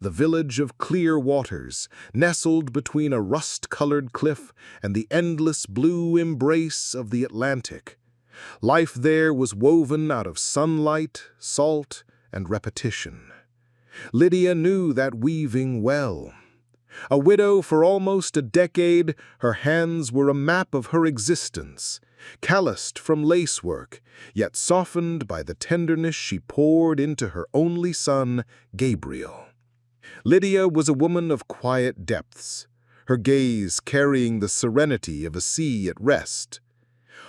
the village of Clear Waters, nestled between a rust-colored cliff and the endless blue embrace of the Atlantic. Life there was woven out of sunlight, salt, and repetition. Lydia knew that weaving well. A widow for almost a decade, her hands were a map of her existence, calloused from lacework, yet softened by the tenderness she poured into her only son, Gabriel. Lydia was a woman of quiet depths, her gaze carrying the serenity of a sea at rest.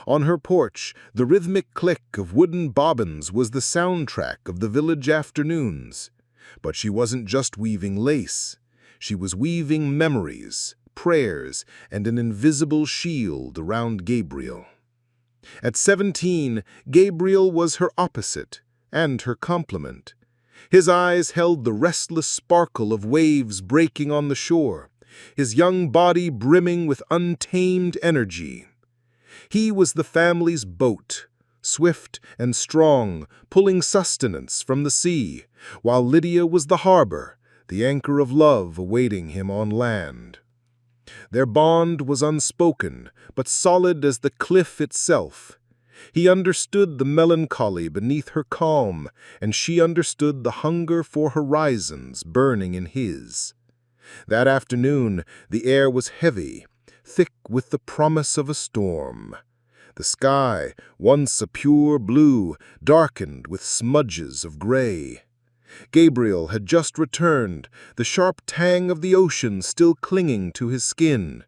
On her porch, the rhythmic click of wooden bobbins was the soundtrack of the village afternoons. But she wasn't just weaving lace. She was weaving memories, prayers, and an invisible shield around Gabriel. At 17, Gabriel was her opposite and her complement. His eyes held the restless sparkle of waves breaking on the shore, his young body brimming with untamed energy. He was the family's boat, swift and strong, pulling sustenance from the sea, while Lydia was the harbor, the anchor of love awaiting him on land. Their bond was unspoken, but solid as the cliff itself. He understood the melancholy beneath her calm, and she understood the hunger for horizons burning in his. That afternoon, the air was heavy, thick with the promise of a storm. The sky, once a pure blue, darkened with smudges of gray. Gabriel had just returned, the sharp tang of the ocean still clinging to his skin.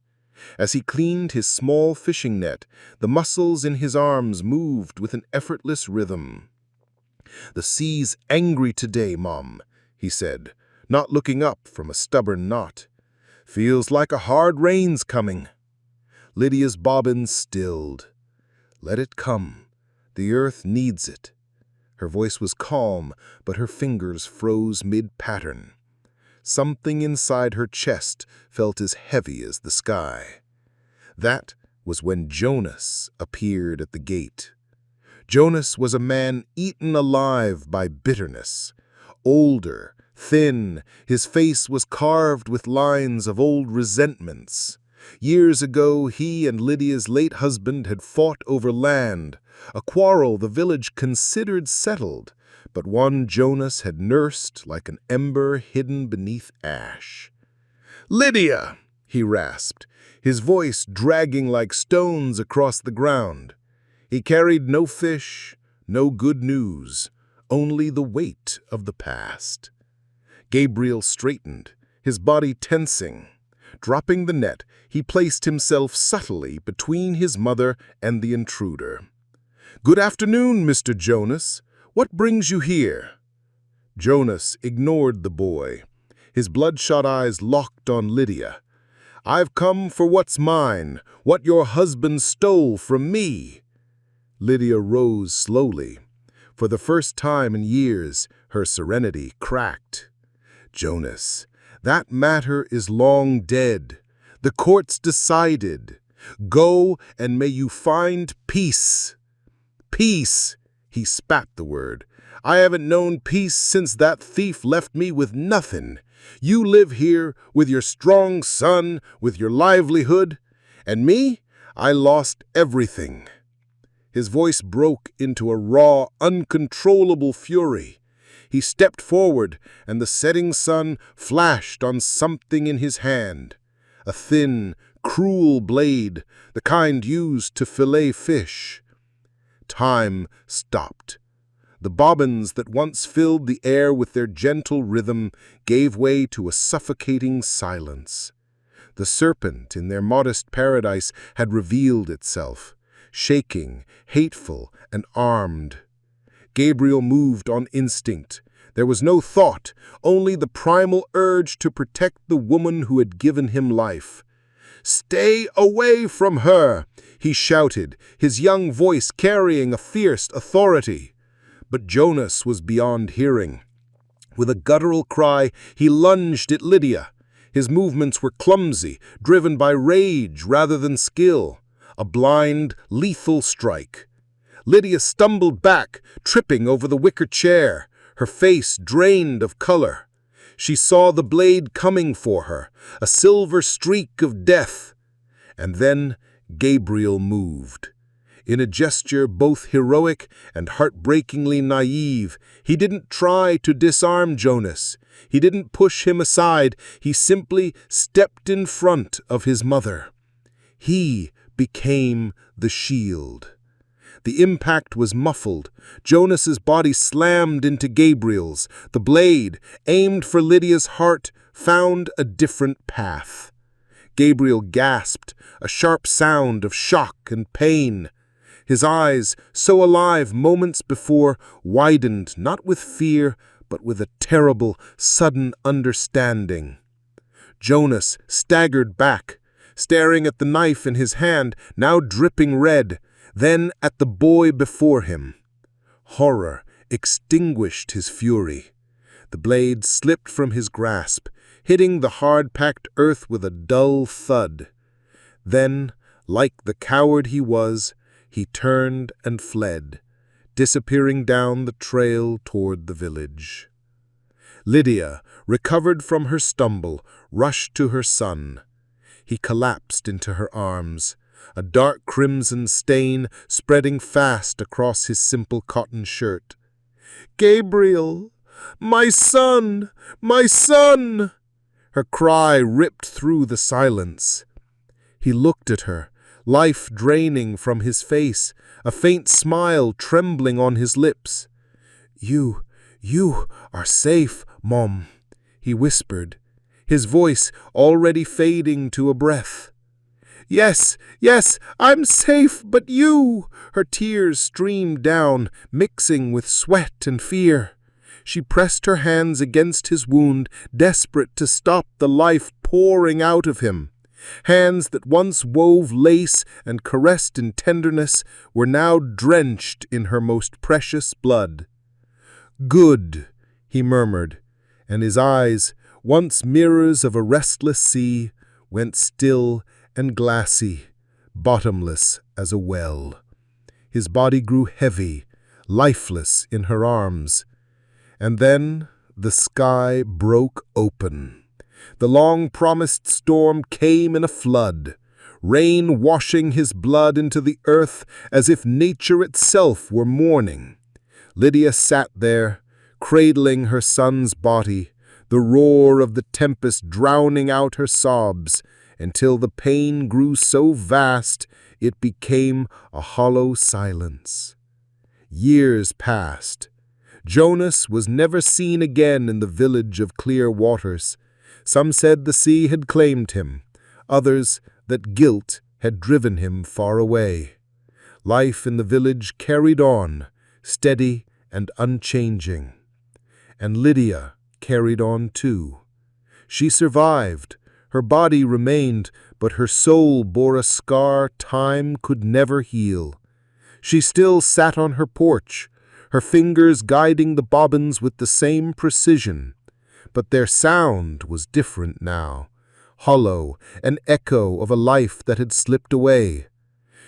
As he cleaned his small fishing net, the muscles in his arms moved with an effortless rhythm. "The sea's angry today, Mom," he said, not looking up from a stubborn knot. "Feels like a hard rain's coming." Lydia's bobbins stilled. "Let it come. The earth needs it." Her voice was calm, but her fingers froze mid-pattern. Something inside her chest felt as heavy as the sky. That was when Jonas appeared at the gate. Jonas was a man eaten alive by bitterness. Older, thin, his face was carved with lines of old resentments. Years ago, he and Lydia's late husband had fought over land, a quarrel the village considered settled, but one Jonas had nursed like an ember hidden beneath ash. "Lydia!" he rasped, his voice dragging like stones across the ground. He carried no fish, no good news, only the weight of the past. Gabriel straightened, his body tensing. Dropping the net, he placed himself subtly between his mother and the intruder. "Good afternoon, Mr. Jonas. What brings you here?" Jonas ignored the boy, his bloodshot eyes locked on Lydia. "I've come for what's mine, what your husband stole from me." Lydia rose slowly. For the first time in years, her serenity cracked. "Jonas, that matter is long dead. The court's decided. Go, and may you find peace." "Peace!" He spat the word. "I haven't known peace since that thief left me with nothing. You live here with your strong son, with your livelihood. And me? I lost everything." His voice broke into a raw, uncontrollable fury. He stepped forward, and the setting sun flashed on something in his hand. A thin, cruel blade, the kind used to fillet fish. Time stopped. The bobbins that once filled the air with their gentle rhythm gave way to a suffocating silence. The serpent in their modest paradise had revealed itself, shaking, hateful, and armed. Gabriel moved on instinct. There was no thought, only the primal urge to protect the woman who had given him life. "Stay away from her!" he shouted, his young voice carrying a fierce authority. But Jonas was beyond hearing. With a guttural cry, he lunged at Lydia. His movements were clumsy, driven by rage rather than skill. A blind, lethal strike. Lydia stumbled back, tripping over the wicker chair, her face drained of color. She saw the blade coming for her, a silver streak of death. And then Gabriel moved. In a gesture both heroic and heartbreakingly naive, he didn't try to disarm Jonas. He didn't push him aside. He simply stepped in front of his mother. He became the shield. The impact was muffled. Jonas's body slammed into Gabriel's. The blade, aimed for Lydia's heart, found a different path. Gabriel gasped, a sharp sound of shock and pain. His eyes, so alive moments before, widened not with fear, but with a terrible, sudden understanding. Jonas staggered back, staring at the knife in his hand, now dripping red, then at the boy before him. Horror extinguished his fury. The blade slipped from his grasp, hitting the hard-packed earth with a dull thud. Then, like the coward he was, he turned and fled, disappearing down the trail toward the village. Lydia, recovered from her stumble, rushed to her son. He collapsed into her arms, a dark crimson stain spreading fast across his simple cotton shirt. "Gabriel! My son! My son!" Her cry ripped through the silence. He looked at her, life draining from his face, a faint smile trembling on his lips. You are safe, Mom," he whispered, his voice already fading to a breath. Yes, I'm safe, but you!" Her tears streamed down, mixing with sweat and fear. She pressed her hands against his wound, desperate to stop the life pouring out of him. Hands that once wove lace and caressed in tenderness were now drenched in her most precious blood. "Good," he murmured, and his eyes, once mirrors of a restless sea, went still and glassy, bottomless as a well. His body grew heavy, lifeless in her arms. And then the sky broke open. The long-promised storm came in a flood, rain washing his blood into the earth as if nature itself were mourning. Lydia sat there, cradling her son's body, the roar of the tempest drowning out her sobs, until the pain grew so vast it became a hollow silence. Years passed. Jonas was never seen again in the village of clear waters. Some said the sea had claimed him, others that guilt had driven him far away. Life in the village carried on, steady and unchanging. And Lydia carried on too. She survived. Her body remained, but her soul bore a scar time could never heal. She still sat on her porch, her fingers guiding the bobbins with the same precision. But their sound was different now, hollow, an echo of a life that had slipped away.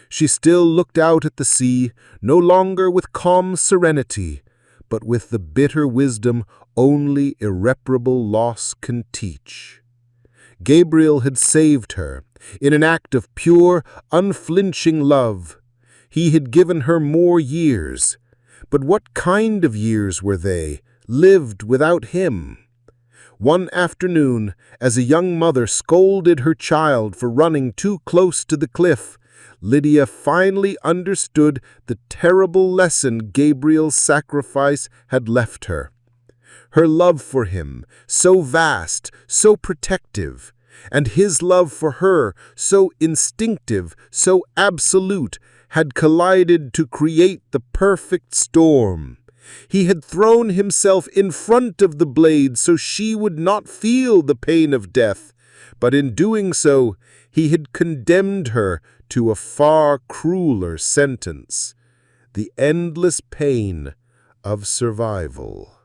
She still looked out at the sea, no longer with calm serenity, but with the bitter wisdom only irreparable loss can teach. Gabriel had saved her, in an act of pure, unflinching love. He had given her more years. But what kind of years were they, lived without him? One afternoon, as a young mother scolded her child for running too close to the cliff, Lydia finally understood the terrible lesson Gabriel's sacrifice had left her. Her love for him, so vast, so protective, and his love for her, so instinctive, so absolute, had collided to create the perfect storm. He had thrown himself in front of the blade so she would not feel the pain of death, but in doing so, he had condemned her to a far crueler sentence, the endless pain of survival.